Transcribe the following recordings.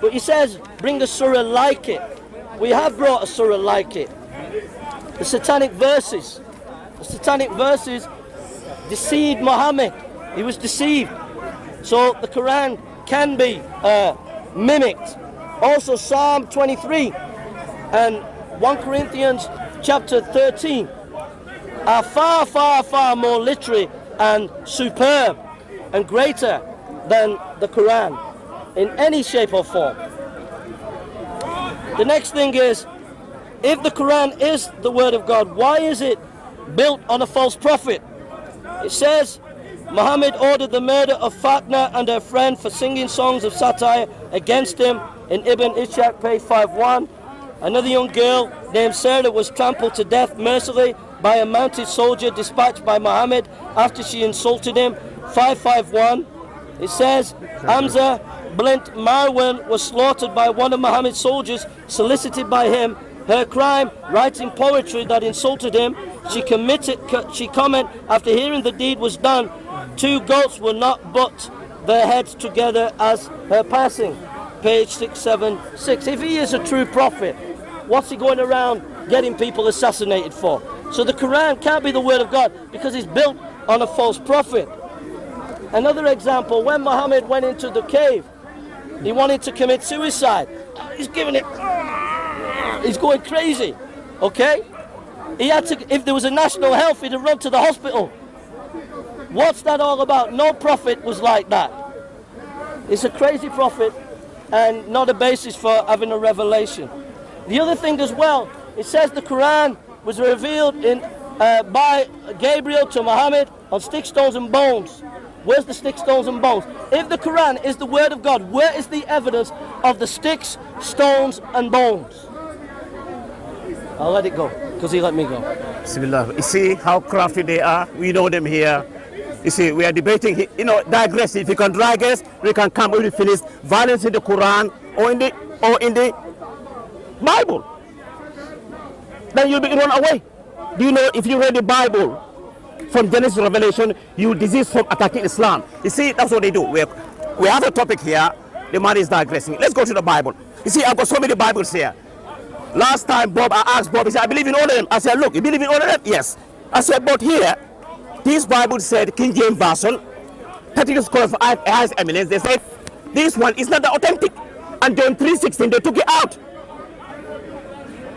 But he says, bring a surah like it. We have brought a surah like it. The satanic verses. The satanic verses deceived Muhammad. He was deceived. So the Quran can be mimicked. Also Psalm 23 and 1 Corinthians chapter 13 are far, far, far more literary and superb and greater than the Quran in any shape or form. The next thing is, if the Quran is the word of God, why is it built on a false prophet? It says, Muhammad ordered the murder of Fatna and her friend for singing songs of satire against him in Ibn Ishaq, page 51. Another young girl named Sarah was trampled to death mercilessly by a mounted soldier dispatched by Muhammad after she insulted him, 551. It says, Hamza Blint Marwan was slaughtered by one of Muhammad's soldiers solicited by him. Her crime, writing poetry that insulted him. She comment after hearing the deed was done, 2 goats will not butt their heads together as her passing. Page 676. If he is a true prophet, what's he going around getting people assassinated for? So the Quran can't be the word of God because it's built on a false prophet. Another example, when Muhammad went into the cave, he wanted to commit suicide. He's giving it, he's going crazy, okay? He had to, if there was a national health, he'd have run to the hospital. What's that all about? No prophet was like that. It's a crazy prophet and not a basis for having a revelation. The other thing as well, it says the Quran was revealed by Gabriel to Muhammad on sticks, stones and bones. Where's the sticks, stones and bones? If the Quran is the word of God, where is the evidence of the sticks, stones and bones? I'll let it go, because he let me go. Bismillah. You see how crafty they are? We know them here. You see, we are debating, digress. If you can digress, we can come when we finish violence in the Quran or in the Bible. Then you'll be run away. Do you know if you read the Bible from Genesis to Revelation, you will desist from attacking Islam? You see, that's what they do. We have a topic here. The man is digressing. Let's go to the Bible. You see, I've got so many Bibles here. Last time, I asked Bob, he said, I believe in all of them. I said, look, you believe in all of them? Yes. I said, but here, this Bible said, King James Version, 32 scholars of highest eminence, they said, this one is not the authentic. And John 3:16, they took it out.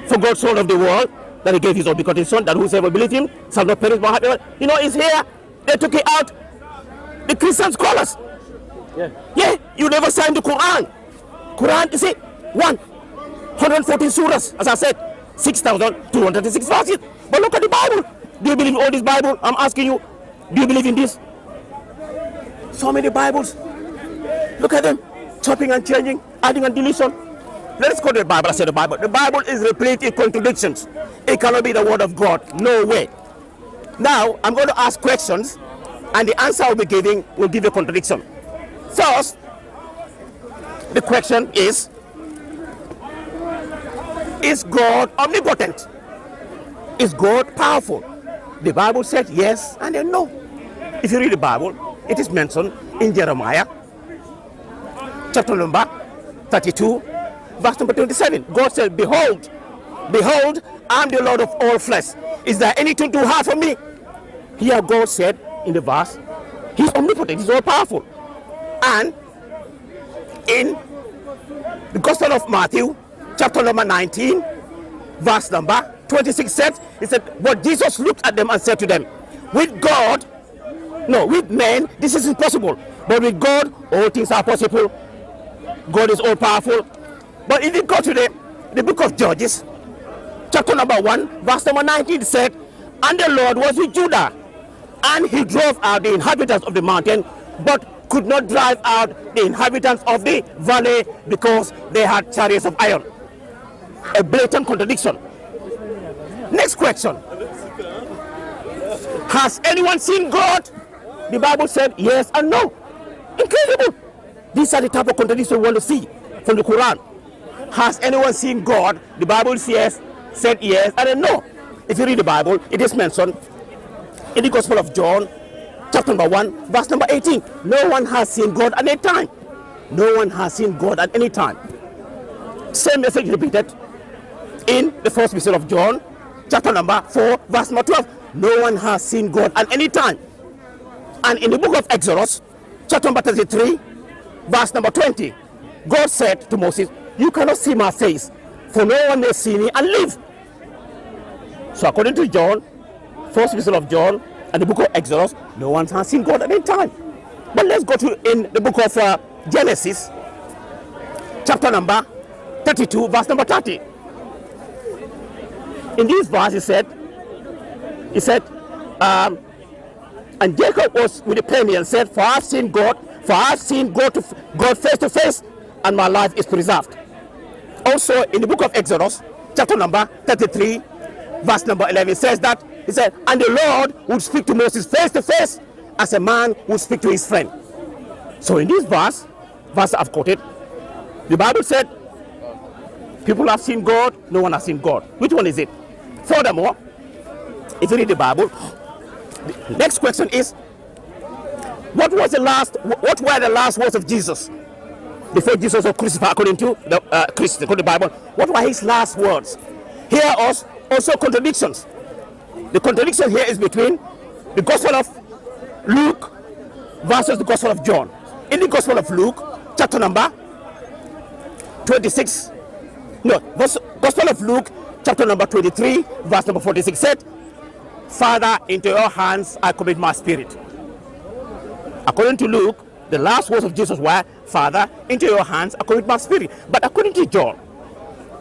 For God so loved the world, that he gave his own begotten son, that whosoever believes him shall not perish but have eternal life. It's here. They took it out. The Christian scholars. Yeah, you never signed the Quran. Quran, you see, 114 surahs, as I said, 6,206 verses. But look at the Bible. Do you believe in all this Bible? I'm asking you, do you believe in this? So many Bibles. Look at them, chopping and changing, adding and deletion. Let's go to the Bible. I said the Bible. The Bible is replete with contradictions. It cannot be the word of God. No way. Now, I'm going to ask questions, and the answer I'll be giving will give a contradiction. First, the question is God omnipotent? Is God powerful? The Bible said yes and then no. If you read the Bible, it is mentioned in Jeremiah, chapter number 32, verse number 27. God said, behold, I'm the Lord of all flesh. Is there anything too hard for me? Here God said in the verse, he's omnipotent, he's all powerful. And in the Gospel of Matthew, chapter number 19, verse number 26 said, he said, but Jesus looked at them and said to them, with men, this is impossible. But with God, all things are possible. God is all powerful. But if you go to the book of Judges, chapter number 1, verse number 19 said, and the Lord was with Judah, and he drove out the inhabitants of the mountain, but could not drive out the inhabitants of the valley because they had chariots of iron. A blatant contradiction. Next question. Has anyone seen God? The Bible said yes and no. Incredible. These are the type of contradictions we want to see from the Quran. Has anyone seen God? The Bible said yes and then no. If you read the Bible, it is mentioned in the Gospel of John, chapter number 1, verse number 18. No one has seen God at any time. No one has seen God at any time. Same message repeated in the first epistle of John, chapter number 4, verse number 12. No one has seen God at any time. And in the book of Exodus, chapter number 33, verse number 20, God said to Moses, you cannot see my face, for no one may see me and live. So according to John, first epistle of John, and the book of Exodus, no one has seen God at any time. But let's go to in the book of Genesis, chapter number 32, verse number 30. In this verse, he said, and Jacob was with the penny and said, for I have seen God, God face to face, and my life is preserved. Also, in the book of Exodus, chapter number 33, verse number 11, says that, he said, and the Lord would speak to Moses face to face as a man would speak to his friend. So in this verse I've quoted, the Bible said, people have seen God, no one has seen God. Which one is it? Furthermore, if you read the Bible, the next question is, what were the last words of Jesus before Jesus was crucified? According to the Bible, what were his last words? Here are also contradictions. The contradiction here is between the Gospel of Luke versus the Gospel of John. In the Gospel of Luke, chapter number 26, Gospel of Luke, chapter number 23, verse number 46 said, Father, into your hands I commit my spirit. According to Luke, the last words of Jesus were, Father, into your hands I commit my spirit. But according to John,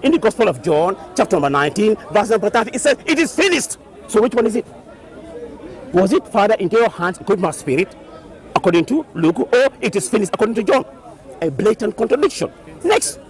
in the Gospel of John, chapter number 19, verse number 30, it said, it is finished. So which one is it? Was it, Father, into your hands I commit my spirit, according to Luke, or it is finished according to John? A blatant contradiction. Next,